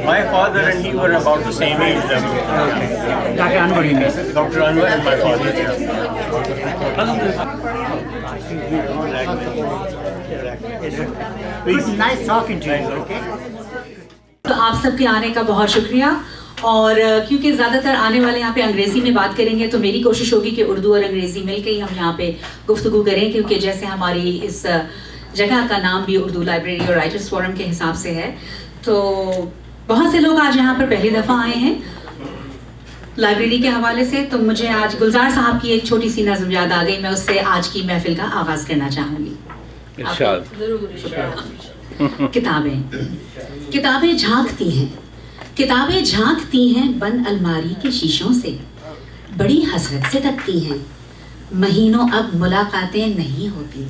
My father and he were about the same age. Dr. Anwar, you mean? Dr. Anwar and my father. It's nice talking to you, okay? تو آپ سب کے آنے کا بہت شکریہ. اور کیونکہ زیادہ تر آنے والے یہاں پہ انگریزی میں بات کریں گے تو میری کوشش ہوگی کہ اردو اور انگریزی مل کے ہی ہم یہاں پہ گفتگو کریں, کیونکہ جیسے ہماری اس جگہ کا نام بھی اردو لائبریری اور رائٹرز فورم کے حساب سے ہے, تو بہت سے لوگ آج یہاں پر پہلی دفعہ آئے ہیں لائبریری کے حوالے سے. تو مجھے آج گلزار صاحب کی ایک چھوٹی سی نظم یاد آ گئی, میں اس سے آج کی محفل کا آغاز کرنا چاہوں گی. کتابیں جھانکتی ہیں, کتابیں جھانکتی ہیں بند الماری کے شیشوں سے, بڑی حسرت سے تکتی ہیں, مہینوں اب ملاقاتیں نہیں ہوتی,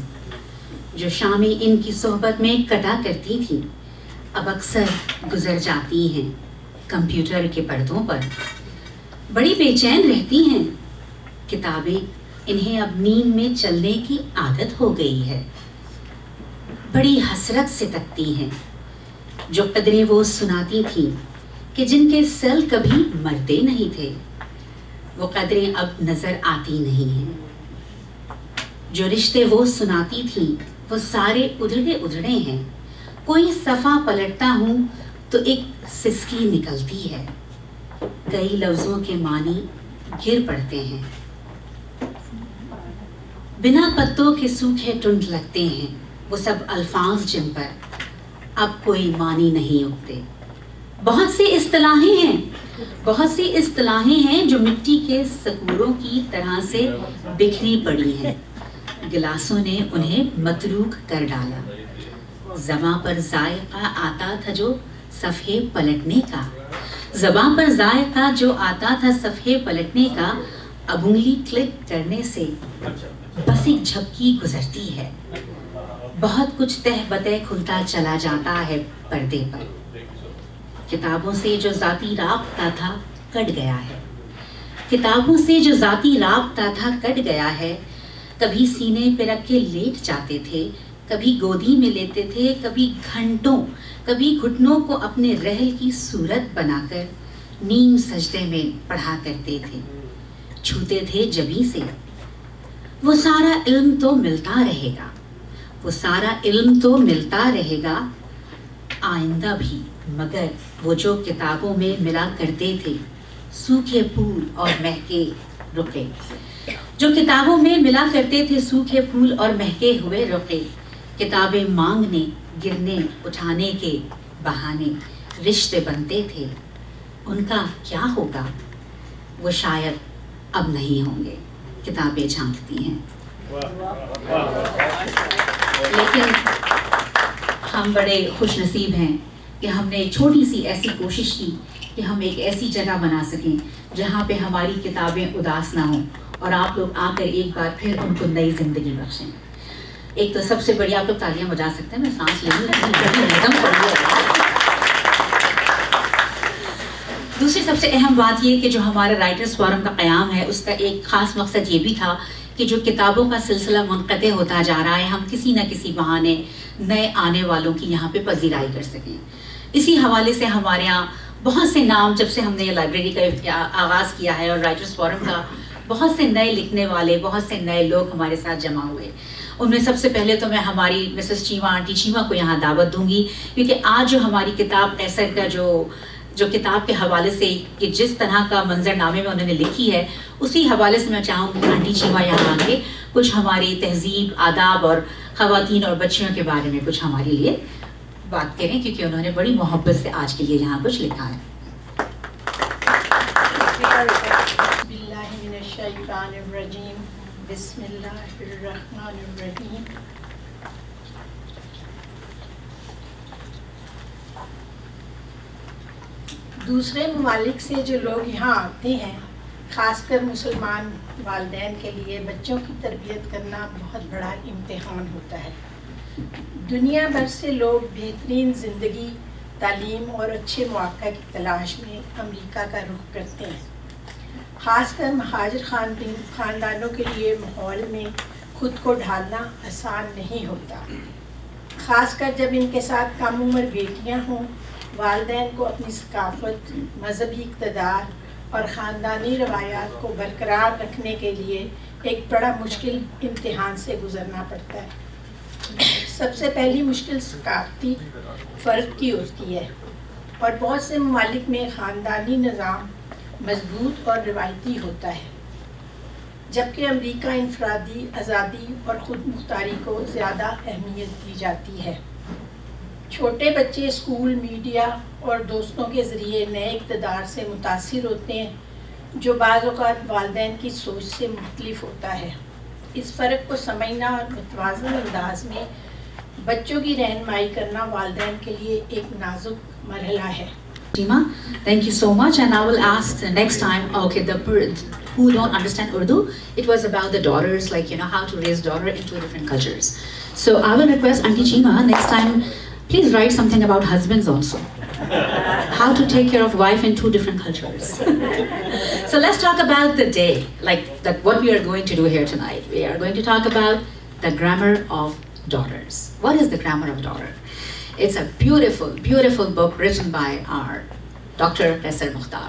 جو شامیں ان کی صحبت میں کٹا کرتی تھی اب اکثر گزر جاتی ہیں کمپیوٹر کے پردوں پر, بڑی بے چین رہتی ہیں کتابیں, انہیں اب نیند میں چلنے کی عادت ہو گئی ہے, بڑی حسرت سے تکتی ہیں جو قدریں وہ سناتی تھیں کہ جن کے سیل کبھی مرتے نہیں تھے, وہ قدریں اب نظر آتی نہیں ہیں, جو رشتے وہ سناتی تھیں وہ سارے ادھڑے ہیں, کوئی صفحہ پلٹتا ہوں تو ایک سسکی نکلتی ہے, کئی لفظوں کے معنی گر پڑتے ہیں, بنا پتوں کے سوکھے ٹنڈ لگتے ہیں وہ سب الفاظ جن پر اب کوئی معنی نہیں اگتے. بہت سی اصطلاحیں ہیں جو مٹی کے سکوروں کی طرح سے بکھری پڑی ہیں, گلاسوں نے انہیں متروک کر ڈالا, زباں پر ذائقہ آتا تھا جو صفحے پلٹنے کا, اب انگلی کلک کرنے سے بس ایک جھپکی گزرتی ہے, بہت کچھ تہ بتہ کھلتا چلا جاتا ہے پردے پر, کتابوں سے جو ذاتی رابطہ تھا کٹ گیا ہے, کبھی سینے پہ رکھ کے لیٹ جاتے تھے, کبھی گودی میں لیتے تھے, کبھی گھٹنوں کو اپنے رحل کی صورت بنا کر نیم سجدے میں پڑھا کرتے تھے, چھوتے تھے جبیں سے. وہ سارا علم تو ملتا رہے گا آئندہ بھی, مگر وہ جو کتابوں میں ملا کرتے تھے سوکھے پھول اور مہکے ہوئے رقے, کتابیں مانگنے گرنے اٹھانے کے بہانے رشتے بنتے تھے, ان کا کیا ہوگا وہ شاید اب نہیں ہوں گے. کتابیں جھانکتی ہیں. لیکن ہم بڑے خوش نصیب ہیں کہ ہم نے چھوٹی سی ایسی کوشش کی کہ ہم ایک ایسی جگہ بنا سکیں جہاں پہ ہماری کتابیں اداس نہ ہوں اور آپ لوگ آ کر ایک بار پھر ان کو نئی زندگی بخشیں. ایک تو سب سے بڑی, آپ لوگ تالیاں بجا سکتے ہیں, میں سانس لے لوں. دوسری سب سے اہم بات یہ کہ جو ہمارا رائٹرز فورم کا قیام ہے اس کا ایک خاص مقصد یہ بھی تھا کہ جو کتابوں کا سلسلہ منقطع ہوتا جا رہا ہے ہم کسی نہ کسی بہانے نئے آنے والوں کی یہاں پہ پذیرائی کر سکیں. اسی حوالے سے ہمارے یہاں بہت سے نام, جب سے ہم نے یہ لائبریری کا آغاز کیا ہے اور رائٹرز فورم کا, بہت سے نئے لکھنے والے, بہت سے نئے لوگ ہمارے ساتھ جمع ہوئے. ان میں سب سے پہلے تو میں ہماری مسز چیمہ, آنٹی چیمہ کو یہاں دعوت دوں گی, کیونکہ آج جو ہماری کتاب قیصر کا جو کتاب کے حوالے سے کہ جس طرح کا منظر نامے میں انہوں نے لکھی ہے اسی حوالے سے میں چاہوں گی آنٹی چیمہ یہاں آ کے کچھ ہماری تہذیب, آداب اور خواتین اور بچیوں کے بارے میں کچھ ہمارے لیے بات کریں, کیونکہ انہوں نے بڑی محبت سے آج کے لیے یہاں کچھ لکھا ہے. بسم اللہ الرحمن الرحیم. دوسرے ممالک سے جو لوگ یہاں آتے ہیں، خاص کر مسلمان والدین کے لیے بچوں کی تربیت کرنا بہت بڑا امتحان ہوتا ہے۔ دنیا بھر سے لوگ بہترین زندگی، تعلیم اور اچھے مواقع کی تلاش میں امریکہ کا رخ کرتے ہیں۔ خاص کر مہاجر خاندانوں کے لیے ماحول میں خود کو ڈھالنا آسان نہیں ہوتا، خاص کر جب ان کے ساتھ کم عمر بیٹیاں ہوں۔ والدین کو اپنی ثقافت، مذہبی اقتدار اور خاندانی روایات کو برقرار رکھنے کے لیے ایک بڑا مشکل امتحان سے گزرنا پڑتا ہے۔ سب سے پہلی مشکل ثقافتی فرق کی ہوتی ہے، اور بہت سے ممالک میں خاندانی نظام مضبوط اور روایتی ہوتا ہے، جبکہ امریکہ انفرادی آزادی اور خود مختاری کو زیادہ اہمیت دی جاتی ہے۔ چھوٹے بچے اسکول، میڈیا اور دوستوں کے ذریعے نئے اقتدار سے متاثر ہوتے ہیں، جو بعض اوقات والدین کی سوچ سے مختلف ہوتا ہے۔ اس فرق کو سمجھنا اور متوازن انداز میں بچوں کی رہنمائی کرنا والدین کے لیے ایک نازک مرحلہ ہے۔ Shima, thank you so much, and I will ask the next time. Okay, who don't understand Urdu, it was about the daughters, like how to raise daughter in two different cultures. So I will request Auntie Shima next time, please write something about husbands also. How to take care of wife in two different cultures. So let's talk about the day, like that what we are going to do here tonight. We are going to talk about the grammar of daughters. What is the grammar of daughter? It's a beautiful, beautiful book written by our Dr. Kaisar Mukhtar.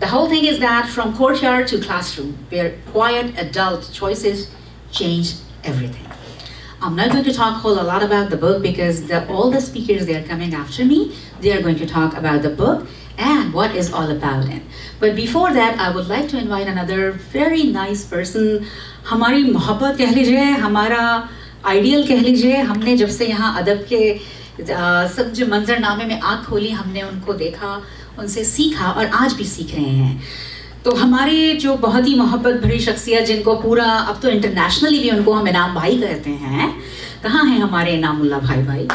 The whole thing is that from courtyard to classroom, where quiet adult choices change everything. I'm not going to talk a whole lot about the book because all the speakers they are coming after me, they are going to talk about the book and what is all about it. But before that, I would like to invite another very nice person. ہماری محبت کہہ لیجیے، ہمارا ideal کہہ لیجیے. ہم نے جب سے یہاں ادب کے سب جو منظر نامے میں آنکھ کھولی، ہم نے ان کو دیکھا، ان سے سیکھا اور آج بھی سیکھ رہے ہیں. تو ہماری جو بہت ہی محبت بھری شخصیت، جن کو پورا اب تو انٹرنیشنلی بھی ان کو ہم انعام بھائی کہتے ہیں، کہاں ہیں ہمارے انعام اللہ بھائی؟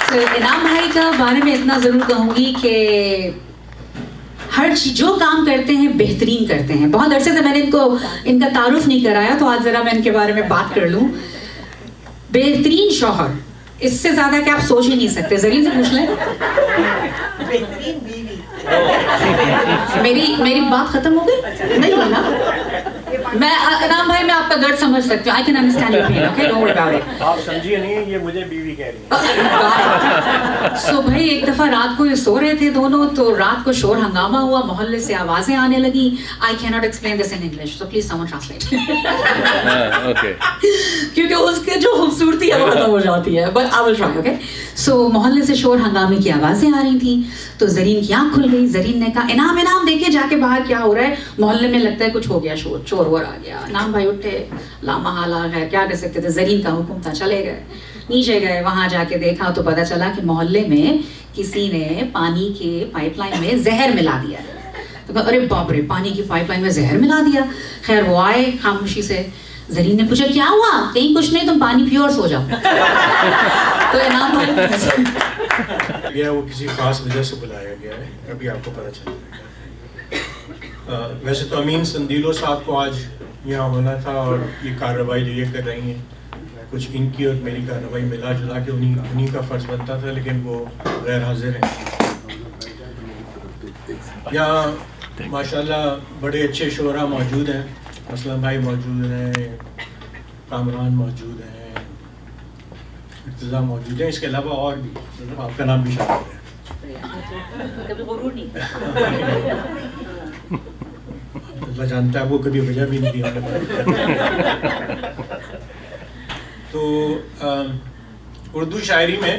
تو انعام بھائی کا بارے میں اتنا ضرور کہوں گی کہ ہر چیز جو کام کرتے ہیں بہترین کرتے ہیں. بہت عرصے سے میں نے ان کا تعارف نہیں کرایا، تو آج ذرا میں ان کے بارے میں بات کر لوں. بہترین شوہر، اس سے زیادہ کہ آپ سوچ ہی نہیں سکتے. زرین سے پوچھ لیں. بہترین بیوی. میری بات ختم ہو گئی؟ نہیں ہوئی نا. میں انعام بھائی، میں آپ کا درد سمجھ سکتی ہوں. I can understand your pain, okay? Don't worry about it. آپ سمجھیے نہیں، یہ مجھے بیوی کہہ رہی ہے. سو بھائی ایک دفعہ رات کو یہ سو رہے تھے دونوں، تو رات کو شور ہنگامہ ہوا، محلے سے آوازیں آنے لگی. I cannot explain this in English, so please someone translate. Okay. کیونکہ اس کے جو خوبصورتی ہے وہ ختم ہو جاتی ہے. But I will try, okay? سو محلے سے شور ہنگامے کی آوازیں آ رہی تھیں، تو زرین کی آنکھ کھل گئی. زرین نے کہا انعام دیکھے جا کے باہر کیا ہو رہا ہے. محلے میں لگتا ہے کچھ ہو گیا، چور وور آ گیا. انعام بھائی اٹھے، لامحالہ ہے، کیا کر سکتے تھے. زرین کا حکم تھا، چلے گئے. نیچے گئے، وہاں جا کے دیکھا تو پتا چلا کہ محلے میں کسی نے پانی کے پائپ لائن میں زہر ملا دیا. تو کہا ارے باپ رے، پانی کی پائپ لائن میں زہر ملا دیا. خیر وہ آئے خاموشی سے. زرین نے پوچھا کیا ہوا؟ کہیں کچھ نہیں، تم پانی پیو اور سو جاؤ. تو انعام بھائی وہ کسی خاص وجہ سے بلایا گیا ہے، ابھی آپ کو پتہ چل جائے گا. ویسے تو امین سندیلو صاحب کو آج یہاں ہونا تھا، اور یہ کارروائی جو یہ کر رہی ہیں، کچھ ان کی اور میری کارروائی ملا جلا کے انہی کا فرض بنتا تھا، لیکن وہ غیر حاضر ہیں. یہاں ماشاءاللہ بڑے اچھے شعراء موجود ہیں. اسلم بھائی موجود ہیں، کامران موجود ہیں، ارتضیٰ موجود ہیں. اس کے علاوہ اور بھی آپ کا نام بھی شامل ہے. اللہ جانتا ہے وہ کبھی وجہ بھی نہیں دی. تو اردو شاعری میں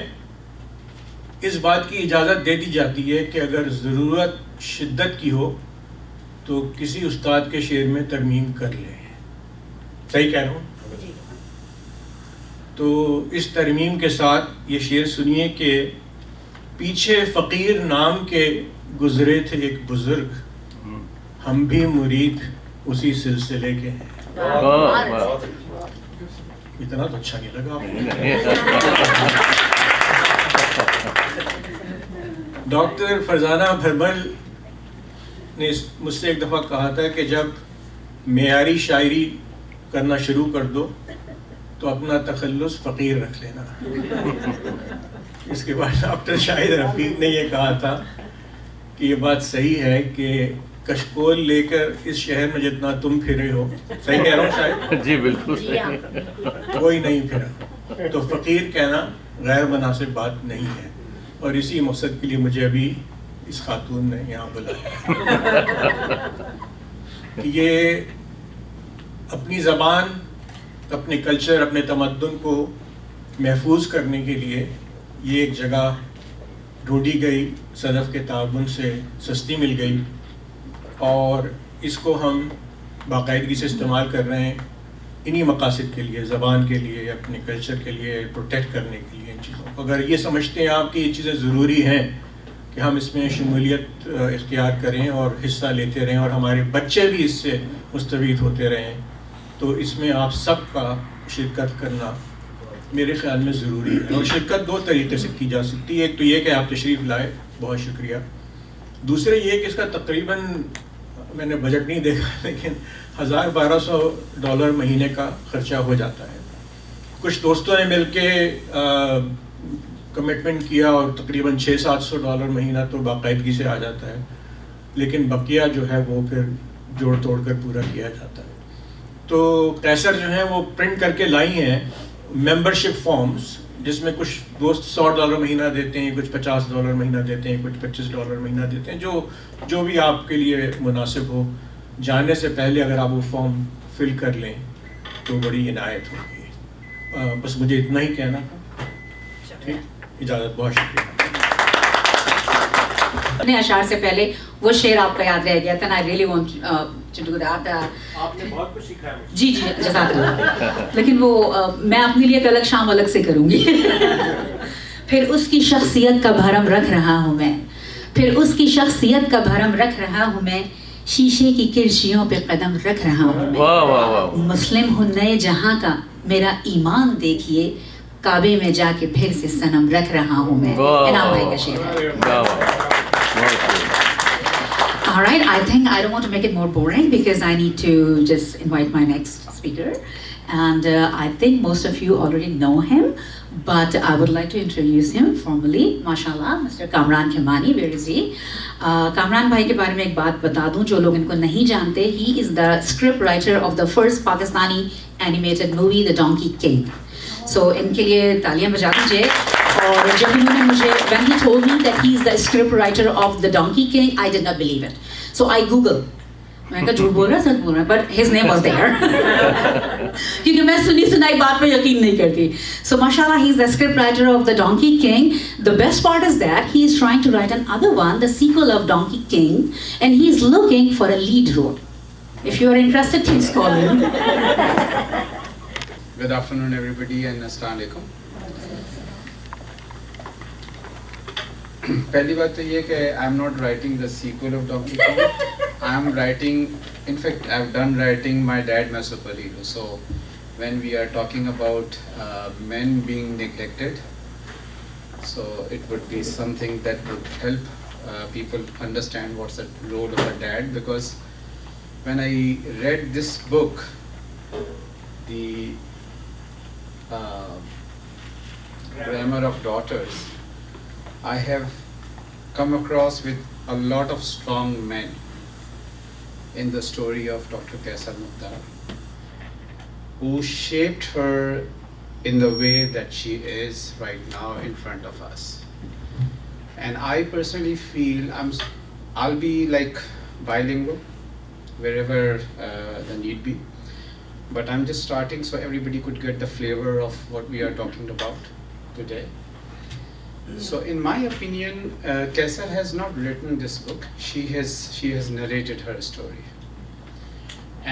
اس بات کی اجازت دے دی جاتی ہے کہ اگر ضرورت شدت کی ہو تو کسی استاد کے شعر میں ترمیم کر لیں. صحیح کہہ رہا ہوں؟ تو اس ترمیم کے ساتھ یہ شعر سنیے کہ پیچھے فقیر نام کے گزرے تھے ایک بزرگ، ہم بھی مرید اسی سلسلے کے ہیں. اتنا تو اچھا نہیں لگا. ڈاکٹر فرزانہ بھرمل نے مجھ سے ایک دفعہ کہا تھا کہ جب معیاری شاعری کرنا شروع کر دو تو اپنا تخلص فقیر رکھ لینا. اس کے بعد ڈاکٹر شاہد رفیق نے یہ کہا تھا کہ یہ بات صحیح ہے کہ کشکول لے کر اس شہر میں جتنا تم پھرے ہو, صحیح کہہ رہا ہوں شاید؟ جی بالکل صحیح. کوئی نہیں پھرا. تو فقیر کہنا غیر مناسب بات نہیں ہے, اور اسی مقصد کے لیے مجھے ابھی اس خاتون نے یہاں بلایا کہ یہ اپنی زبان, اپنے کلچر, اپنے تمدن کو محفوظ کرنے کے لیے یہ ایک جگہ ڈھونڈی گئی, صدف کے تعاون سے سستی مل گئی, اور اس کو ہم باقاعدگی سے استعمال کر رہے ہیں انہی مقاصد کے لیے, زبان کے لیے, اپنے کلچر کے لیے, پروٹیکٹ کرنے کے لیے ان چیزوں کو. اگر یہ سمجھتے ہیں آپ کہ یہ چیزیں ضروری ہیں کہ ہم اس میں شمولیت اختیار کریں اور حصہ لیتے رہیں اور ہمارے بچے بھی اس سے مستفید ہوتے رہیں, تو اس میں آپ سب کا شرکت کرنا میرے خیال میں ضروری ہے. اور شرکت دو طریقے سے کی جا سکتی ہے. ایک تو یہ کہ آپ تشریف لائے, بہت شکریہ. دوسرے یہ کہ اس کا تقریباً میں نے بجٹ نہیں دیکھا لیکن $1,000-1,200 مہینے کا خرچہ ہو جاتا ہے. کچھ دوستوں نے مل کے کمٹمنٹ کیا اور تقریباً $600-700 مہینہ تو باقاعدگی سے آ جاتا ہے, لیکن بقیہ جو ہے وہ پھر جوڑ توڑ کر پورا کیا جاتا ہے. تو قیصر جو ہیں وہ پرنٹ کر کے لائی ہیں ممبرشپ فارمز, جس میں کچھ دوست $100 مہینہ دیتے ہیں, کچھ $50 مہینہ دیتے ہیں, کچھ $25 مہینہ دیتے ہیں, جو بھی آپ کے لیے مناسب ہو. جانے سے پہلے اگر آپ وہ فارم فل کر لیں تو بڑی عنایت ہوگی. بس مجھے اتنا ہی کہنا تھا. ٹھیک, اجازت, بہت شکریہ. اپنے اشعار سے پہلے وہ شعر آپ کا یاد رہ گیا تھا, I really want to do that. آپ نے بہت کچھ سیکھا ہے. جی جی جزاک اللہ. لیکن وہ میں اپنے لیے ایک الگ شام الگ سے کروں گی. پھر اس کی شخصیت کا بھرم رکھ رہا ہوں میں, پھر اس کی شخصیت کا بھرم رکھ رہا ہوں میں, شیشے کی کرسیوں پہ قدم رکھ رہا ہوں میں. واہ واہ واہ. مسلم ہوں نئے جہاں کا, میرا ایمان دیکھیے, کعبے میں جا کے پھر سے صنم رکھ رہا ہوں میں. انعام بھائی کا شعر ہے. واہ واہ. All right, I think I don't want to make it more boring because I need to just invite my next speaker. And I think most of you already know him, but I would like to introduce him formally. MashaAllah, Mr. Kamran Khemani, where is he? Kamran bhai ke baare mein ek baat bata dun, jo log inko nahi jante. He is the script writer of the first Pakistani animated movie, The Donkey King. So इनके लिए तालियां बजा दीजिए. اور جب انہوں نے مجھے when he told me that he is the script writer of The Donkey King, I did not believe it. So I Googled. میں نے کہا جھوٹ بول رہا ہے, سچ بول رہا ہے, but his name was there. کیونکہ میں سنی سنائی بات پہ یقین نہیں کرتی. So mashallah, he is the script writer of The Donkey King. The best part is that he is trying to write another one, the sequel of Donkey King, and he is looking for a lead role. If you are interested, please call him. Good afternoon everybody and Assalamu alaikum. پہلی بات تو یہ کہ I am not writing the sequel of Donkey King. I am writing, in fact I have done writing my dad my superhero. So when we are talking about men being neglected, so it would be something that would help people understand what's the role of a dad. Because when I read this book, the Grammar of Daughters, I have come across with a lot of strong men in the story of Dr. Kaisar Mukhtar, who shaped her in the way that she is right now in front of us. And I personally feel I'll be like bilingual wherever the need be, but I'm just starting so everybody could get the flavor of what we are talking about today. So in my opinion, Kaisar has not written this book. She has narrated her story,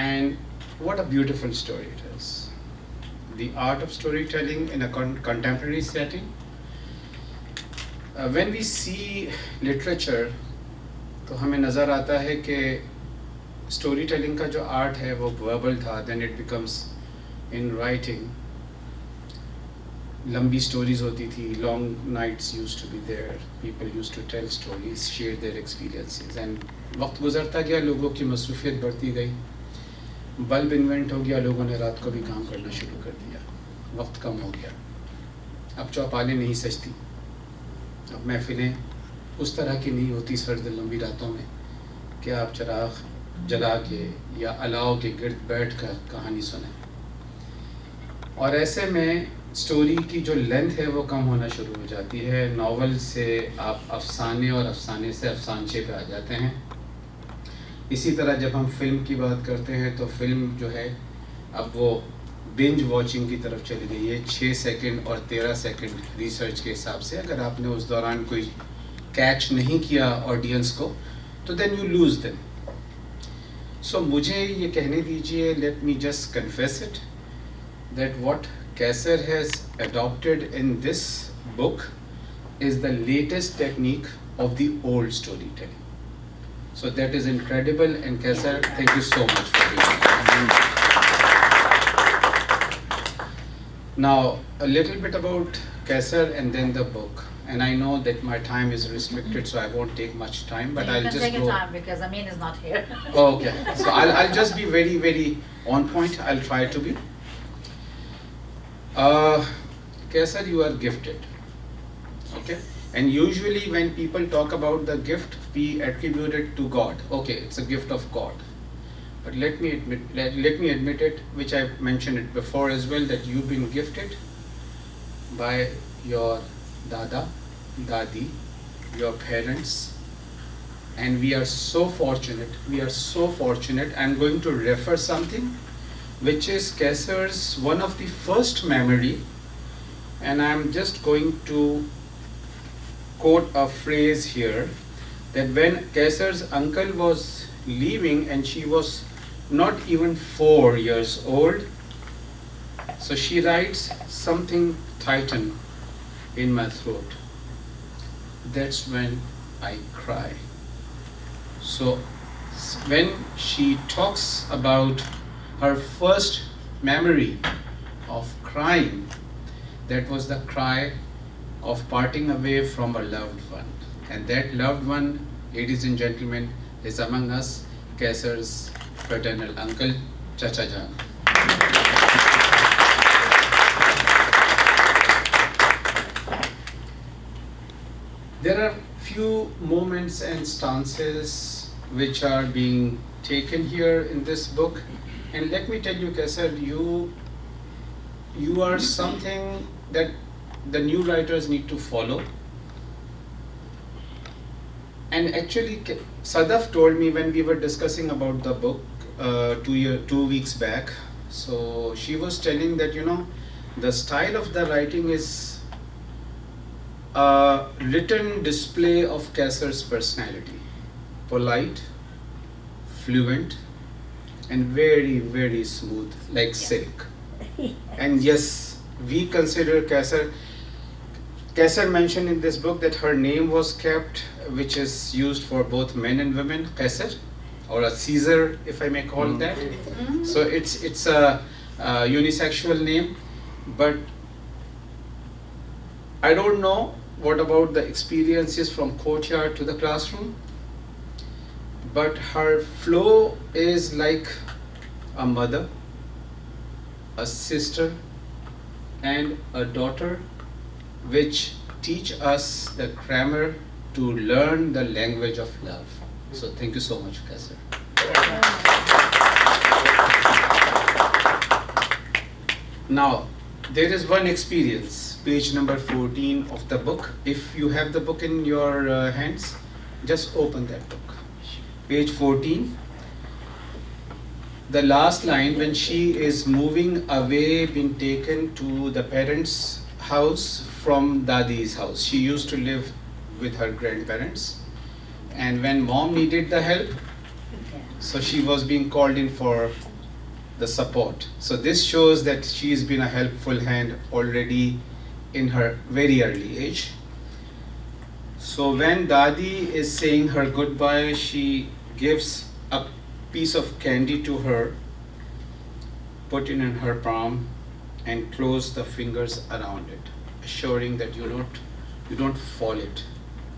and what a beautiful story it is. The art of storytelling in a contemporary setting. When we see literature, تو ہمیں نظر آتا ہے کہ story telling کا جو art ہے وہ وربل تھا, then it becomes in writing. لمبی سٹوریز ہوتی تھی, long nights used to be there, people used to tell stories, share their experiences, and وقت گزرتا گیا, لوگوں کی مصروفیت بڑھتی گئی, بلب انوینٹ ہو گیا, لوگوں نے رات کو بھی کام کرنا شروع کر دیا, وقت کم ہو گیا, اب چوپالیں نہیں سجتی, اب محفلیں اس طرح کی نہیں ہوتی سرد لمبی راتوں میں کہ آپ چراغ جلا کے یا الاؤ کے گرد بیٹھ کر کہانی سنیں, اور ایسے میں اسٹوری کی جو لینتھ ہے وہ کم ہونا شروع ہو جاتی ہے, ناول سے آپ افسانے اور افسانے سے افسانچے پہ آ جاتے ہیں. اسی طرح جب ہم فلم کی بات کرتے ہیں تو فلم جو ہے اب وہ بنج واچنگ کی طرف چلی گئی ہے, 6 سیکنڈ اور 13 سیکنڈ ریسرچ کے حساب سے. اگر آپ نے اس دوران کوئی کیچ نہیں کیا آڈینس کو تو دین یو لوز دیم. سو مجھے یہ کہنے دیجئے, let me just confess it, that what Kaisar has adopted in this book is the latest technique of the old storytelling. So that is incredible, and Kaisar, thank you so much for doing it. Now, a little bit about Kaisar and then the book. And I know that my time is restricted, so I won't take much time, but I'll just take go. your time because Amin is not here. Okay, so I'll just be very, very on point. I'll try to be. Kaisar, you are gifted, okay? And usually when people talk about the gift, we attribute it to God. Okay, it's a gift of God. But let me admit it, which I mentioned it before as well, that you've been gifted by your dada, dadi, your parents, and we are so fortunate. I'm going to refer something which is Kaisar's one of the first memory, and I'm just going to quote a phrase here, that when Kaisar's uncle was leaving and she was not even 4 years old, so she writes, something tightened in my throat. That's when I cry. So when she talks about her first memory of crying, that was the cry of parting away from a loved one. And that loved one, ladies and gentlemen, is among us, Kaisar's paternal uncle, Chacha Jaan. There are few moments and stances which are being taken here in this book. And let me tell you, Kaisar, you are something that the new writers need to follow. And actually, Sadaf told me when we were discussing about the book 2 weeks back, so she was telling that, the style of the writing is a written display of Kaisar's personality. Polite, fluent, and very, very smooth, like silk. And yes, we consider Kaisar. Kaisar mentioned in this book that her name was kept, which is used for both men and women, Kaisar, or a Caesar, if I may call it that. So it's a unisexual name, but I don't know what about the experiences from courtyard to the classroom, but her flow is like a mother, a sister, and a daughter, which teach us the grammar to learn the language of love. So thank you so much, Kaisar. Now, there is one experience, page number 14 of the book. If you have the book in your hands, just open that book. Page 14. The last line, when she is moving away, being taken to the parents' house from Dadi's house. She used to live with her grandparents. And when mom needed the help, so she was being called in for the support. So this shows that she's been a helpful hand already in her very early age. So when Dadi is saying her goodbye, she gives a piece of candy to her, put it in her palm, and close the fingers around it. assuring that you don't fall it,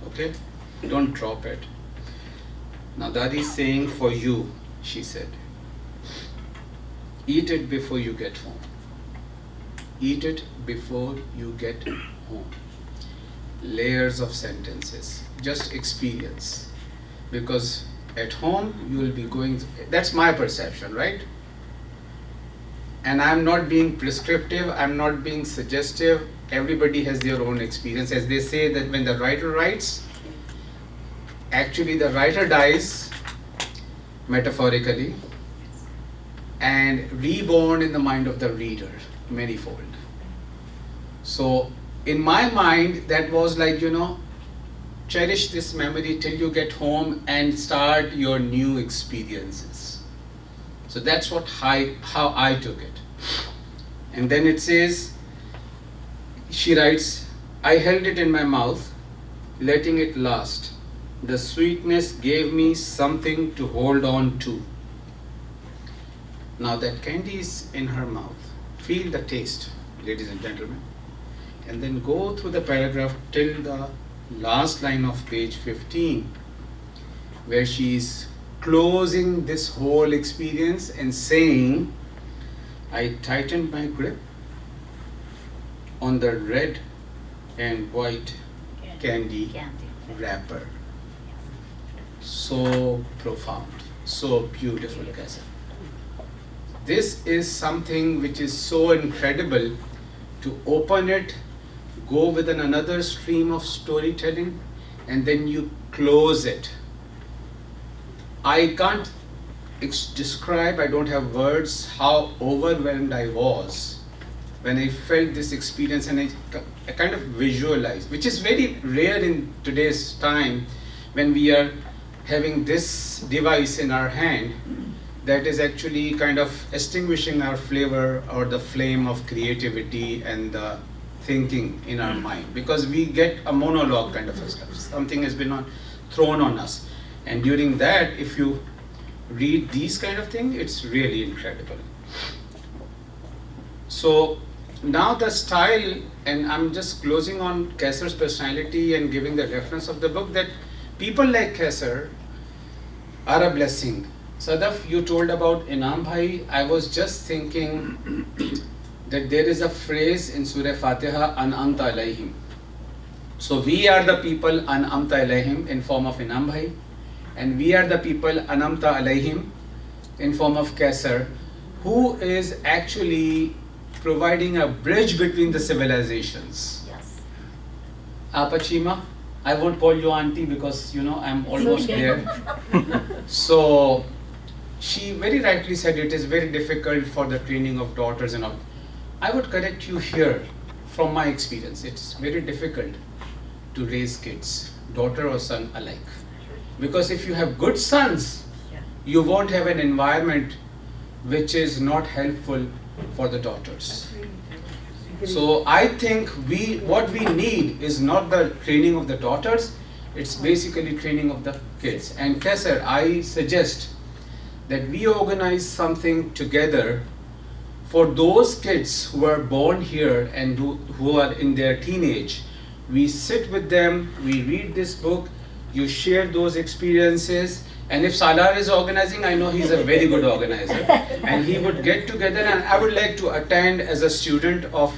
okay? Don't drop it. Now Dadi is saying for you, she said, eat it before you get home. Eat it before you get home. Layers of sentences, just experience. Because at home you will be going, that's my perception, right? And I'm not being prescriptive, I'm not being suggestive. Everybody has their own experience. As they say that when the writer writes, actually the writer dies, metaphorically, and reborn in the mind of the reader, manifold. So in my mind, that was like, cherish this memory till you get home and start your new experiences. So that's how I took it. And then it says, she writes, I held it in my mouth, letting it last. The sweetness gave me something to hold on to. Now that candy is in her mouth. Feel the taste, ladies and gentlemen. And then go through the paragraph till the last line of page 15, where she is closing this whole experience and saying, I tightened my grip on the red and white candy wrapper. So profound, so beautiful, Kaisa. This is something which is so incredible to open it, go with another stream of storytelling, and then you close it. I can't describe, I don't have words, how overwhelmed I was when I felt this experience, and I kind of visualized, which is very rare in today's time when we are having this device in our hand that is actually kind of extinguishing our flavor or the flame of creativity and the thinking in our mind, because we get a monologue kind of stuff. Something has been thrown on us, and during that, if you read these kind of things, it's really incredible. So now the style, and I'm just closing on Kaisar's personality and giving the reference of the book, that people like Kaisar are a blessing. Sadaf, you told about Inam Bhai. I was just thinking that there is a phrase in Surah Fatiha, An'amta alayhim. So we are the people An'amta alayhim in form of Inam Bhai, and we are the people An'amta alayhim in form of Kaisar, who is actually providing a bridge between the civilizations. Yes. Apachima, I won't call you auntie because I'm almost there. So she very rightly said it is very difficult for the training of daughters and all. I would correct you here from my experience. It's very difficult to raise kids, daughter or son alike. Because if you have good sons, you won't have an environment which is not helpful for the daughters. So I think what we need is not the training of the daughters, it's basically training of the kids. And Kaisar, I suggest that we organize something together for those kids who are born here and who are in their teenage. We sit with them, we read this book, you share those experiences, and if Salar is organizing, I know he's a very good organizer, and he would get together, and I would like to attend as a student of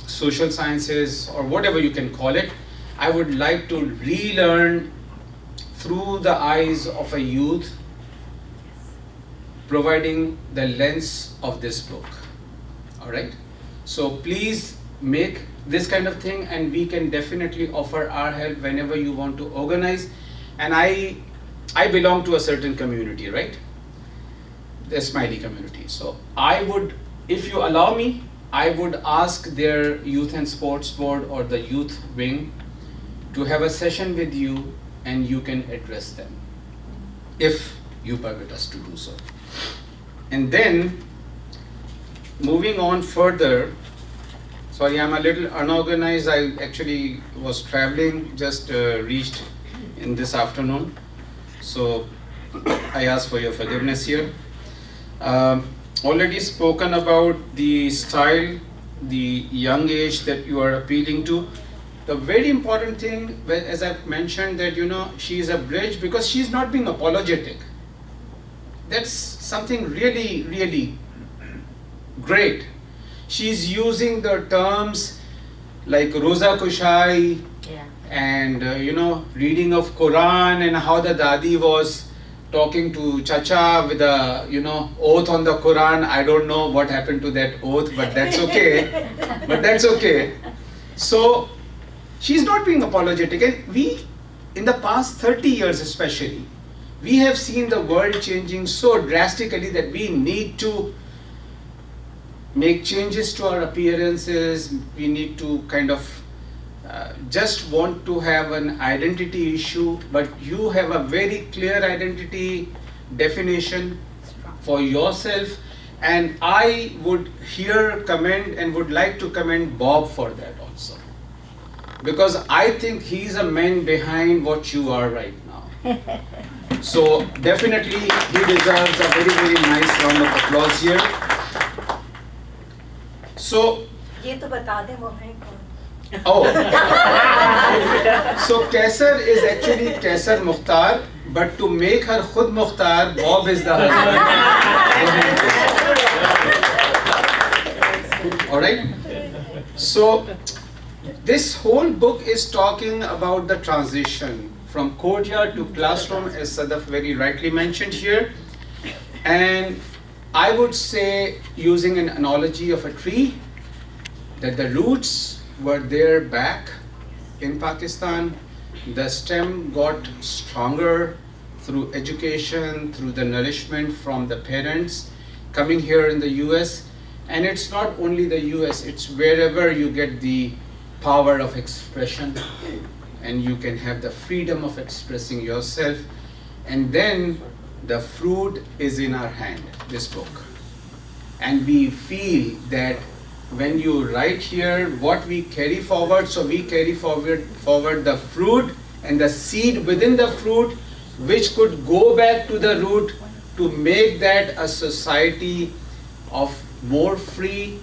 social sciences or whatever you can call it. I would like to relearn through the eyes of a youth, providing the lens of this book. All right? So please make this kind of thing, and we can definitely offer our help whenever you want to organize. And I belong to a certain community, right? The Smiley community. So I would, if you allow me, I would ask their youth and sports board or the youth wing to have a session with you, and you can address them, if you permit us to do so. And then, moving on further, sorry, I'm a little unorganized. I actually was traveling, just reached in this afternoon. So I ask for your forgiveness here. Already spoken about the style the young age that you are appealing to. The very important thing, as I've mentioned, that she is a bridge because she's not being apologetic. That's something really, really great. She's using the terms like Roza Kushai and reading of Quran, and how the Dadi was talking to Chacha with a oath on the Quran. I don't know what happened to that oath, but that's okay. So she's not being apologetic, and we, in the past 30 years especially, we have seen the world changing so drastically that we need to make changes to our appearances. We need to kind of just want to have an identity issue, but you have a very clear identity definition for yourself, and I would here commend and would like to commend Bob for that also, because I think he's a man behind what you are right now. So definitely he deserves a very, very nice round of applause here. So oh, so Kaisar is actually Kaisar Mukhtar, but to make her Khud Mukhtar, Bob is the husband. Alright? So this whole book is talking about the transition from courtyard to classroom, as Sadaf very rightly mentioned here. And I would say, using an analogy of a tree, that the roots were there back in Pakistan. The stem got stronger through education, through the nourishment from the parents coming here in the US. And it's not only the US, it's wherever you get the power of expression and you can have the freedom of expressing yourself. And then the fruit is in our hand, this book. And we feel that when you write here what we carry forward, so we carry forward the fruit and the seed within the fruit, which could go back to the root to make that a society of more free,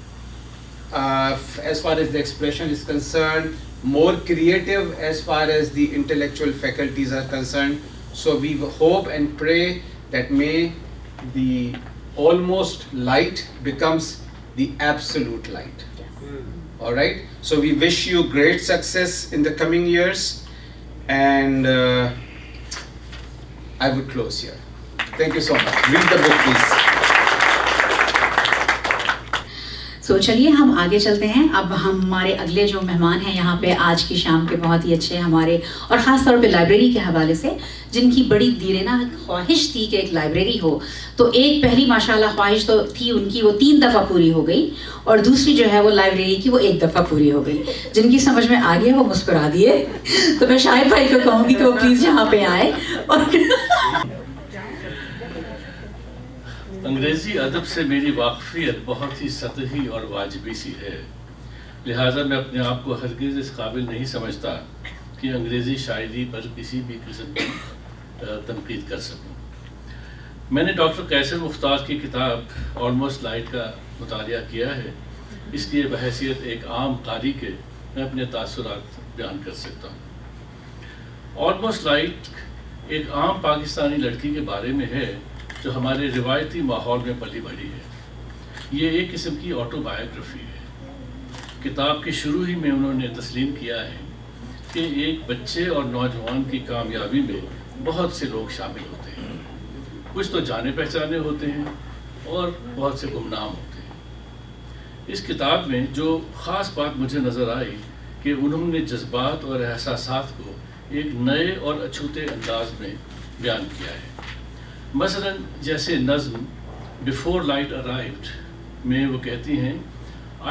as far as the expression is concerned, more creative as far as the intellectual faculties are concerned. So we hope and pray that may the almost light becomes the absolute light. All right. So we wish you great success in the coming years, and I would close here. Thank you so much. Read the book, please. سو چلیے ہم آگے چلتے ہیں. اب ہمارے اگلے جو مہمان ہیں یہاں پہ آج کی شام کے بہت ہی اچھے ہمارے، اور خاص طور پہ لائبریری کے حوالے سے جن کی بڑی دیرینہ خواہش تھی کہ ایک لائبریری ہو. تو ایک پہلی ماشاءاللہ خواہش تو تھی ان کی، وہ 3 دفعہ پوری ہو گئی، اور دوسری جو ہے وہ لائبریری کی وہ 1 دفعہ پوری ہو گئی. جن کی سمجھ میں آ گیا وہ مسکرا دیے. تو میں شاہد بھائی کو کہوں گی کہ وہ پلیز یہاں پہ آئے. اور انگریزی ادب سے میری واقفیت بہت ہی سطحی اور واجبی سی ہے، لہٰذا میں اپنے آپ کو ہرگز اس قابل نہیں سمجھتا کہ انگریزی شاعری پر کسی بھی قسم کی تنقید کر سکوں. میں نے ڈاکٹر قیصر مختار کی کتاب آلموسٹ لائٹ کا مطالعہ کیا ہے، اس لیے بحیثیت ایک عام قاری کے میں اپنے تاثرات بیان کر سکتا ہوں. آلموسٹ لائٹ ایک عام پاکستانی لڑکی کے بارے میں ہے جو ہمارے روایتی ماحول میں پلی بڑھی ہے. یہ ایک قسم کی آٹو بایوگرافی ہے. کتاب کے شروع ہی میں انہوں نے تسلیم کیا ہے کہ ایک بچے اور نوجوان کی کامیابی میں بہت سے لوگ شامل ہوتے ہیں. کچھ تو جانے پہچانے ہوتے ہیں اور بہت سے گمنام ہوتے ہیں. اس کتاب میں جو خاص بات مجھے نظر آئی کہ انہوں نے جذبات اور احساسات کو ایک نئے اور اچھوتے انداز میں بیان کیا ہے. مثلا جیسے نظم بفور لائٹ ارائیوڈ میں وہ کہتی ہیں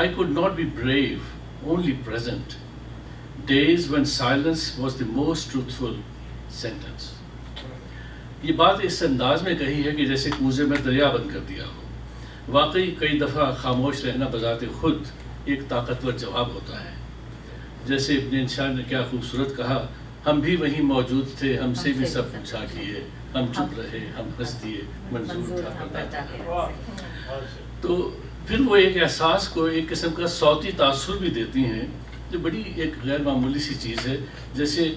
I could not be brave, only present. Days when silence was the most truthful sentence. یہ بات اس انداز میں کہی ہے کہ جیسے کوزے میں دریا بند کر دیا ہو. واقعی کئی دفعہ خاموش رہنا بذات خود ایک طاقتور جواب ہوتا ہے. جیسے ابن انشاء نے کیا خوبصورت کہا، ہم بھی وہیں موجود تھے، ہم سے بھی سب پوچھا کیے، ہم چپ رہے، ہم ہنس دیے، منظور تھا پردہ. تو پھر وہ ایک احساس کو ایک قسم کا صوتی تاثر بھی دیتی ہیں جو بڑی ایک غیر معمولی سی چیز ہے، جیسے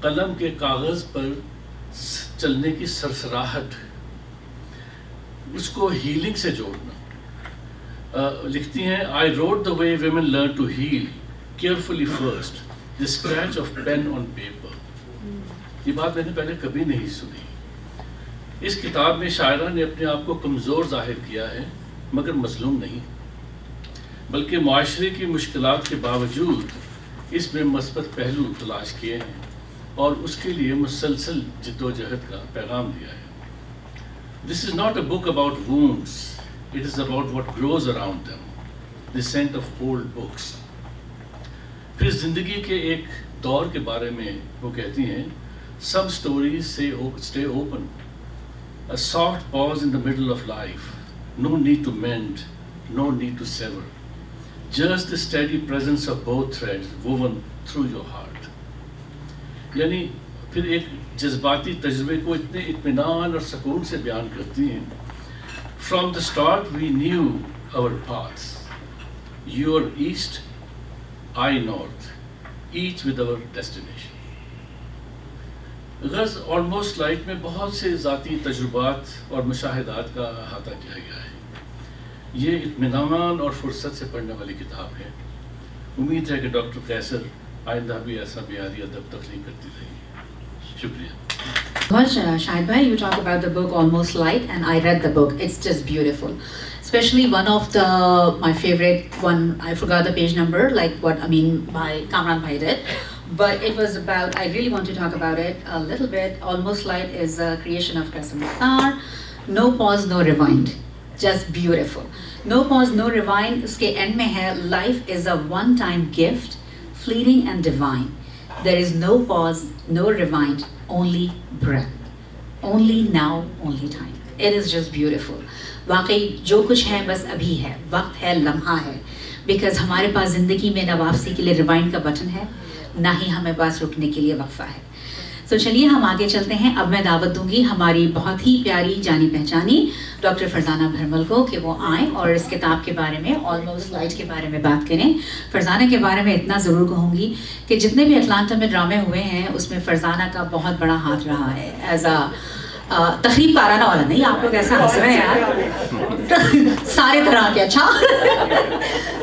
قلم کے کاغذ پر چلنے کی سرسراہٹ، اس کو ہیلنگ سے جوڑنا. لکھتی ہیں I wrote the way women learn to heal carefully first the scratch of pen on paper. یہ بات میں نے پہلے کبھی نہیں سنی. اس کتاب میں شاعرہ نے اپنے آپ کو کمزور ظاہر کیا ہے مگر مظلوم نہیں، بلکہ معاشرے کی مشکلات کے باوجود اس میں مثبت پہلو تلاش کیے ہیں اور اس کے لیے مسلسل جد و جہد کا پیغام دیا ہے. This is not a book about wounds, it is about what grows around them, the scent of old books. پھر زندگی کے ایک دور کے بارے میں وہ کہتی ہیں Some stories stay open, a soft pause in the middle of life, no need to mend, no need to sever, just the steady presence of both threads woven through your heart. یعنی پھر ایک جذباتی تجربے کو اتنے اطمینان اور سکون سے بیان کرتی ہیں. From the start we knew our paths, you are east, I north, each with our destination. غرض آلموسٹ لائٹ میں بہت سے ذاتی تجربات اور مشاہدات کا احاطہ کیا گیا ہے. یہ اطمینان اور فرصت سے پڑھنے والی کتاب ہے. امید ہے کہ ڈاکٹر قیصر آئندہ بھی ایسا معیاری ادب تخلیق کرتی رہیں گی. شکریہ. Shahid bhai, you talk about the book Almost Light, and I read the book. It's just beautiful. Especially one of my favorite one, I forgot the page number, like what by Kamran bhai did. But it was about, I really want to talk about it a little bit. Almost Light is a creation of Qaisar Mukhtar. No pause, no rewind. Just beautiful. No pause, no rewind. Uske end mein hai, life is a one-time gift, fleeting and divine. There is no pause, no rewind, only breath. Only now, only time. It is just beautiful. واقعی جو کچھ ہے بس ابھی ہے، وقت ہے، لمحہ ہے. بیکاز ہمارے پاس زندگی میں نہ واپسی کے لیے ریوائنڈ کا بٹن ہے، نہ ہی ہمیں پاس رکنے کے لیے وقفہ ہے. تو چلیے ہم آگے چلتے ہیں. اب میں دعوت دوں گی ہماری بہت ہی پیاری جانی پہچانی ڈاکٹر فرزانہ بھرمل کو کہ وہ آئیں اور اس کتاب کے بارے میں، آلموسٹ لائٹ کے بارے میں بات کریں. فرزانہ کے بارے میں اتنا ضرور کہوں گی کہ جتنے بھی اٹلانٹا میں ڈرامے ہوئے ہیں اس میں فرزانہ کا بہت بڑا ہاتھ رہا ہے. ایز اے تقریب کارانہ والا نہیں، آپ لوگ ایسا ہنس رہے ہیں یار سارے طرح کے. اچھا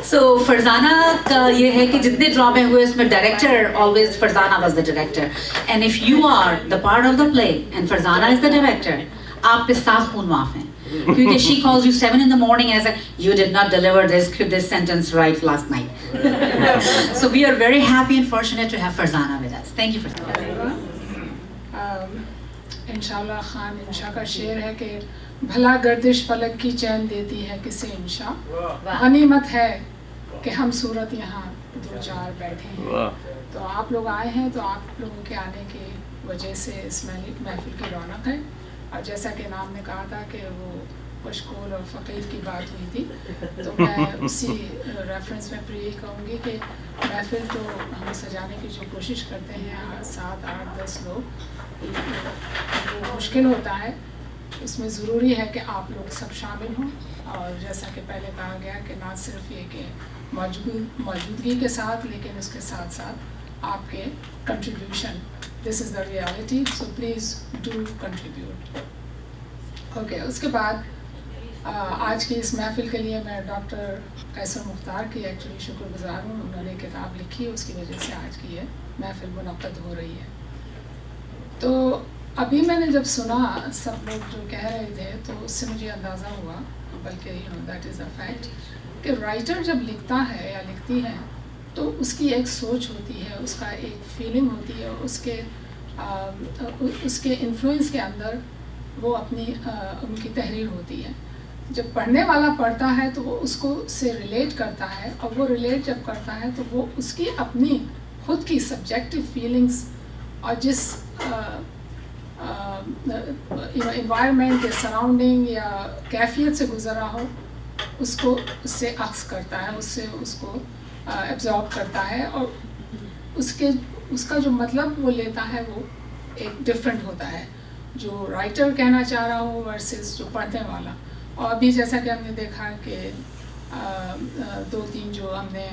سو فرزانہ کا یہ ہے کہ جتنے ڈرامے ہوئے اس میں director always Farzana was the director. And if you are the part of the play and Farzana is the director, آپ پہ 7 خون معاف ہیں. کیونکہ she calls you 7 in the morning as a you did not deliver this sentence right last night. So we are very happy and fortunate to have Farzana with us. Thank you Farzana. انشاءاللہ خان انشاء کا شعر ہے کہ بھلا گردش فلک کی چین دیتی ہے کسے انشاء، غنیمت ہے کہ ہم صورت یہاں 2-4 بیٹھے ہیں. تو آپ لوگ آئے ہیں تو آپ لوگوں کے آنے کی وجہ سے اس محفل کی رونق ہے. اور جیسا کہ نام نے کہا تھا کہ وہ مشغول اور فقیر کی بات ہوئی تھی، تو میں اسی ریفرنس میں پھر یہ کہوں گی کہ محفل تو ہم سجانے کی جو کوشش کرتے ہیں 7, 8, 10 لوگ، وہ مشکل ہوتا ہے. اس میں ضروری ہے کہ آپ لوگ سب شامل ہوں. اور جیسا کہ پہلے کہا گیا کہ نہ صرف یہ کہ موجودگی کے ساتھ لیکن اس کے ساتھ ساتھ آپ کے contribution. This is the reality, so please do contribute. Okay, اس کے بعد آج کی اس محفل کے لیے میں ڈاکٹر قیصر مختار کی ایکچولی شکر گزار ہوں. انہوں نے کتاب لکھی، اس کی وجہ سے آج کی یہ محفل منعقد ہو رہی ہے. تو ابھی میں نے جب سنا سب لوگ جو کہہ رہے تھے تو اس سے مجھے اندازہ ہوا، بلکہ دیٹ از اے فیکٹ، کہ رائٹر جب لکھتا ہے یا لکھتی ہے تو اس کی ایک سوچ ہوتی ہے، اس کا ایک فیلنگ ہوتی ہے، اس کے انفلوئنس کے اندر وہ ان کی تحریر ہوتی ہے. جب پڑھنے والا پڑھتا ہے تو وہ اس کو سے ریلیٹ کرتا ہے، اور وہ ریلیٹ جب کرتا ہے تو وہ اس کی اپنی خود کی سبجیکٹو فیلنگس اور جس انوائرمنٹ یا سراؤنڈنگ یا کیفیت سے گزرا ہو اس کو اس سے اخذ کرتا ہے، اس کو ایبزارب کرتا ہے، اور اس کا جو مطلب وہ لیتا ہے وہ ایک ڈفرینٹ ہوتا ہے، جو رائٹر کہنا چاہ رہا ہو ورسز جو پڑھنے والا. اور ابھی جیسا کہ ہم نے دیکھا کہ دو تین جو ہم نے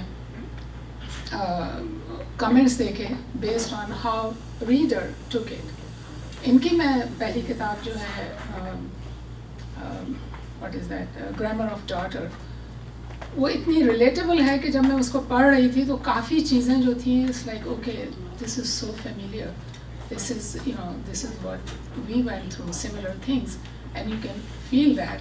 کمنٹس دیکھے based on how reader took it. ان کی میں پہلی کتاب جو ہے what is that grammar of daughter, وہ اتنی ریلیٹیبل ہے کہ جب میں اس کو پڑھ رہی تھی تو کافی چیزیں جو تھیں it's like okay this is so familiar, this is what we went through, similar things, and you can feel that,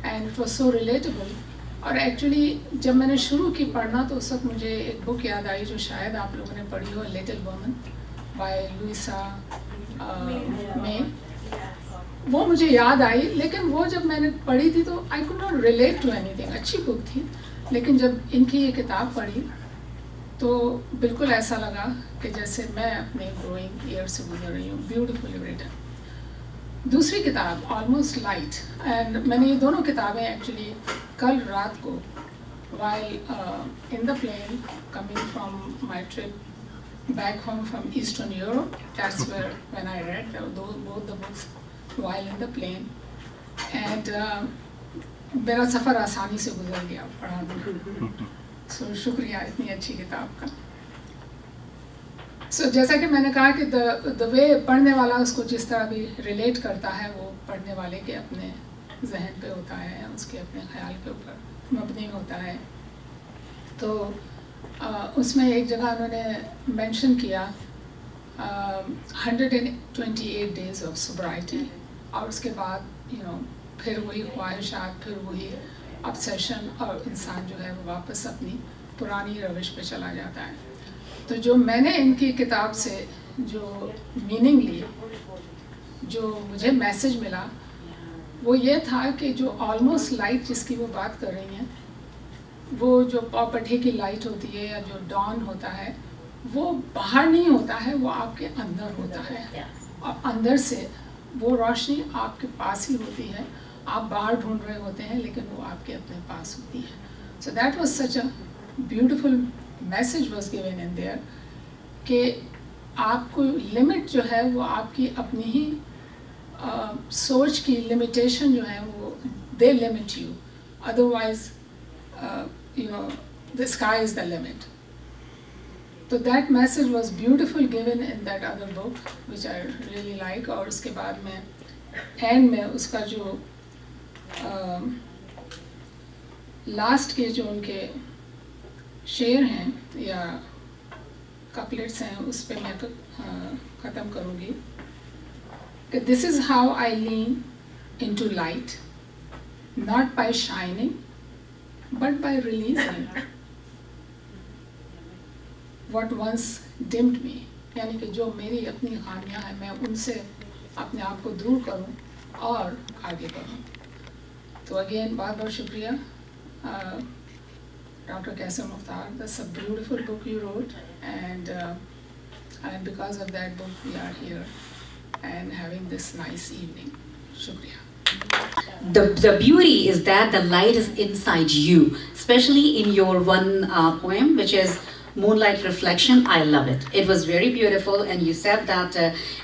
and it was so relatable. اور ایکچولی جب میں نے شروع کی پڑھنا تو اس وقت مجھے ایک بک یاد آئی جو شاید آپ لوگوں نے پڑھی ہو, لٹل وومن بائی لوئسا مے. وہ مجھے یاد آئی, لیکن وہ جب میں نے پڑھی تھی تو I could not relate to anything. اچھی بک تھی, لیکن جب ان کی یہ کتاب پڑھی تو بالکل ایسا لگا کہ جیسے میں اپنے گروئنگ ایئر سے گزر رہی ہوں. Beautifully return. دوسری کتاب آلموسٹ لائٹ, اینڈ میں نے یہ دونوں کتابیں ایکچولی کل رات کو while in the plane coming from my trip back home from Eastern Europe, that's where when I read both the books while in the plane, and میرا سفر آسانی سے گزر گیا پڑھانے. سو شکریہ اتنی اچھی کتاب کا. سو جیسا کہ میں نے کہا کہ دا وے پڑھنے والا اس کو جس طرح بھی ریلیٹ کرتا ہے وہ پڑھنے والے کے اپنے ذہن پہ ہوتا ہے, اس کے اپنے خیال کے اوپر مبنی ہوتا ہے. تو اس میں ایک جگہ انہوں نے مینشن کیا 128 days آف سوبرائٹی, اور اس کے بعد پھر وہی خواہشات, پھر وہی obsession, اور انسان جو ہے وہ واپس اپنی پرانی روش پہ چلا جاتا ہے. تو جو میں نے ان کی کتاب سے جو میننگ لی, جو مجھے میسج ملا, وہ یہ تھا کہ جو آلموسٹ لائٹ جس کی وہ بات کر رہی ہیں, وہ جو پاپٹھے کی لائٹ ہوتی ہے یا جو ڈان ہوتا ہے, وہ باہر نہیں ہوتا ہے, وہ آپ کے اندر ہوتا ہے, اور اندر سے وہ روشنی آپ کے پاس ہی ہوتی ہے. آپ باہر ڈھونڈ رہے ہوتے ہیں لیکن وہ آپ کے اپنے پاس ہوتی ہے. So that was such a beautiful message was given in there کہ آپ کو لمٹ جو ہے وہ آپ کی اپنی ہی سوچ کی لمیٹیشن جو ہے وہ they limit you, otherwise the sky is the limit. تو that message was beautiful given in that other book which I really like. اور اس کے بعد میں اینڈ میں اس کا جو لاسٹ کے جو ان کے شعر ہیں یا کپلیٹس ہیں, اس پہ میں ختم کروں گی کہ this is how I lean into light, not by shining but by releasing what once dimmed me. یعنی کہ جو میری اپنی خامیاں ہیں میں ان سے اپنے آپ کو دور کروں اور آگے بڑھوں. تو اگین بہت بہت شکریہ doctor Qaiser Mukhtar. That's a beautiful book you wrote, and because of that book we are here and having this nice evening. شکریہ. The beauty is that the light is inside you, especially in your one poem, which is Moonlight Reflection. I love it. It was very beautiful, and you said that,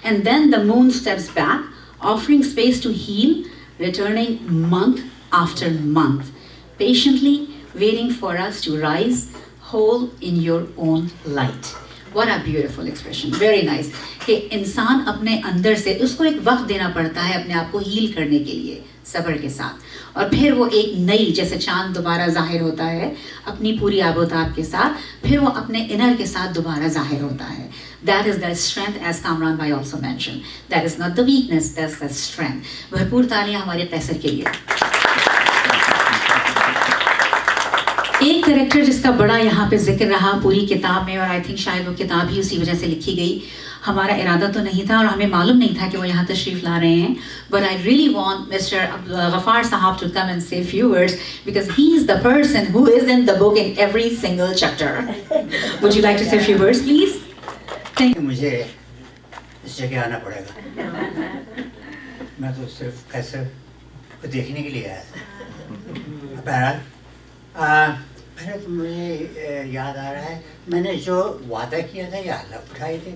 and then the moon steps back, offering space to heal, returning month after month, patiently waiting for us to rise whole in your own light. What a beautiful expression. Very nice. کہ انسان اپنے اندر سے اس کو ایک وقت دینا پڑتا ہے اپنے آپ کو ہیل کرنے کے لیے صبر کے ساتھ, اور پھر وہ ایک نئی جیسے چاند دوبارہ ظاہر ہوتا ہے اپنی پوری آب و تاب کے ساتھ, پھر وہ اپنے انر کے ساتھ دوبارہ ظاہر ہوتا ہے. That is the strength, as Kamran bhai also mentioned. That is not the weakness, that's the strength. بھرپور تالیاں ہمارے پیسر کے لیے. ایک کریکٹر جس کا بڑا یہاں پہ ذکر رہا پوری کتاب میں, اور آئی تھنک شاید وہ کتاب ہی اسی وجہ سے لکھی گئی, ہمارا ارادہ تو نہیں تھا اور ہمیں معلوم نہیں تھا کہ وہ یہاں تشریف لا رہے ہیں, but I really want Mr. Ghaffar Sahab to come and say a few words because he is the person who is in the book in every single chapter. Would you like to say a few words, please? Thank you. مجھے اس جگہ آنا پڑے گا, میں تو صرف کیسر کو دیکھنے کے لیے آیا تھا. بہرحال پہلے تو مجھے یاد آ رہا ہے میں نے جو وعدہ کیا تھا یا حلف اٹھائے تھے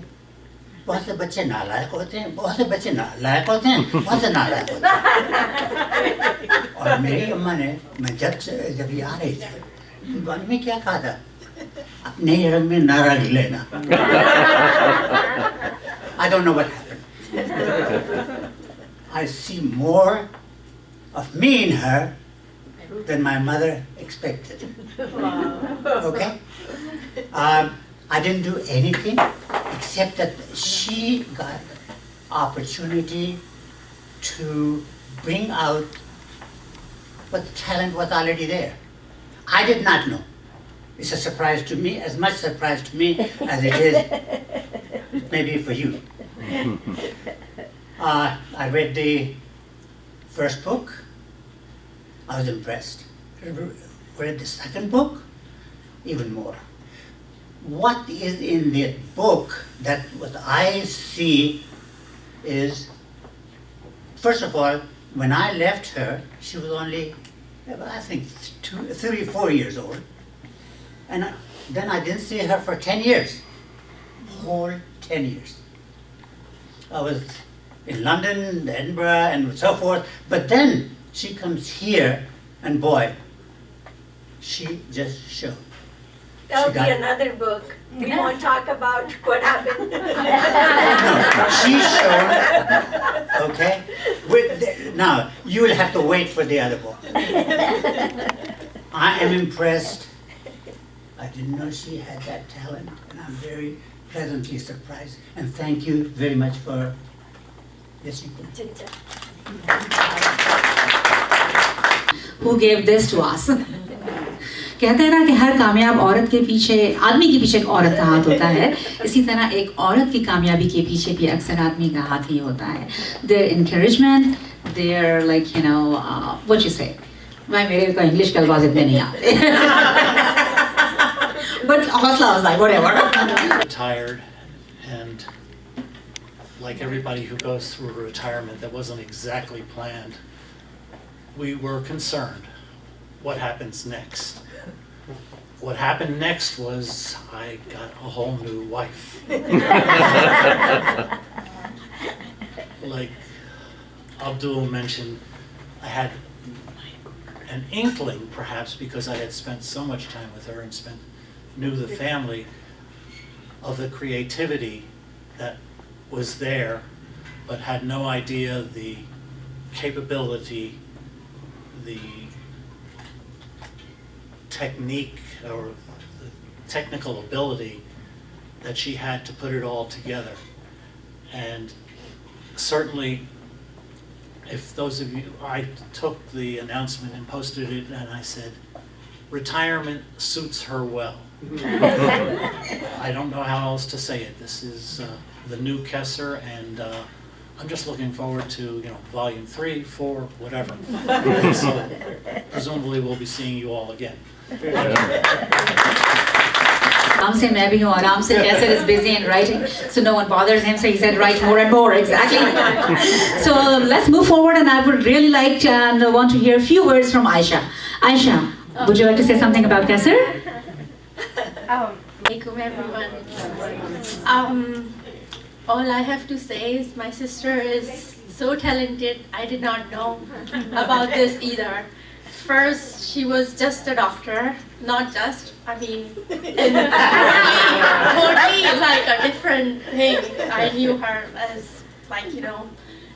बहुत से बच्चे नालायक होते हैं, बहुत से बच्चे नालायक होते हैं, बहुत से नालायक होते हैं। और मेरी अम्मा ने, मैं जब ये आ रही थी, तो में क्या कहा था, अपने ही रंग में ना रंग लेना। I don't know what happened. I see more of me in her than my mother expected. Okay? I didn't do anything except that she got opportunity to bring out what the talent was already there. I did not know. It's a surprise to me, as much surprise to me as it is maybe for you. I read the first book. I was impressed. Read the second book, even more. What is in the book that what I see is, first of all, when I left her, she was only, I think, 3 or 4 years old. And then I didn't see her for 10 years, whole 10 years. I was in London, Edinburgh, and so forth, but then she comes here, and boy, she just showed. That'll be another book. We won't talk about what happened. No, she showed, okay? Now, you will have to wait for the other book. I am impressed. I didn't know she had that talent, and I'm very pleasantly surprised. And thank you very much for listening to me. Who gave this to us? कहते हैं ना कि हर कामयाब औरत के पीछे, आदमी के पीछे एक औरत का हाथ होता है, इसी तरह एक औरत की कामयाबी के पीछे भी अक्सर आदमी का हाथ ही होता है. Their encouragement, their like, you know, what you say? भाई मेरे को इंग्लिश के अल्फाज इतने नहीं आते. But हौसला was like whatever. Retired, and like everybody who goes through retirement, that wasn't exactly planned. We were concerned. What happens next? What happened next was I got a whole new wife. Like Abdul mentioned, I had an inkling, perhaps because I had spent so much time with her and knew the family, of the creativity that was there, but had no idea the capability, the technique or the technical ability that she had to put it all together. And certainly, if those of you, I took the announcement and posted it and I said, retirement suits her well. I don't know how else to say it. This is the new Kesser, and I'm just looking forward to, volume 3, 4, whatever. And so presumably we'll be seeing you all again. आराम से मैं भी हूँ, आराम से Kesser is busy in writing, so no one bothers him, so he said write more and more, exactly. So let's move forward, and I would really like and want to hear a few words from Aisha. Aisha, would you like to say something about Kesser? Alaikum everyone. All I have to say is my sister is so talented. I did not know about this either. First, she was just a doctor, not just, totally like a different thing. I knew her as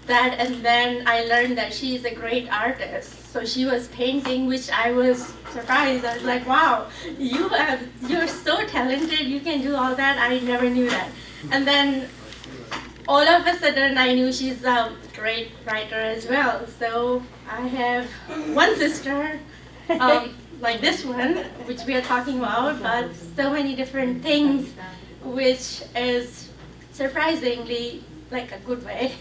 that, and then I learned that she is a great artist. So she was painting, which I was surprised. I was like, wow, you're so talented, you can do all that. I never knew that. And then all of a sudden I knew she's a great writer as well. So I have one sister, like this one, which we are talking about, but so many different things, which is surprisingly like a good way.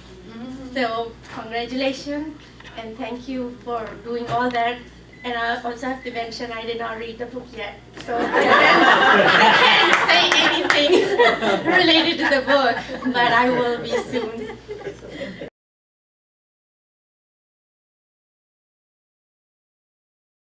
So congratulations, and thank you for doing all that. And I also have to mention I did not read the book yet, so I can't say anything related to the book, but I will be soon.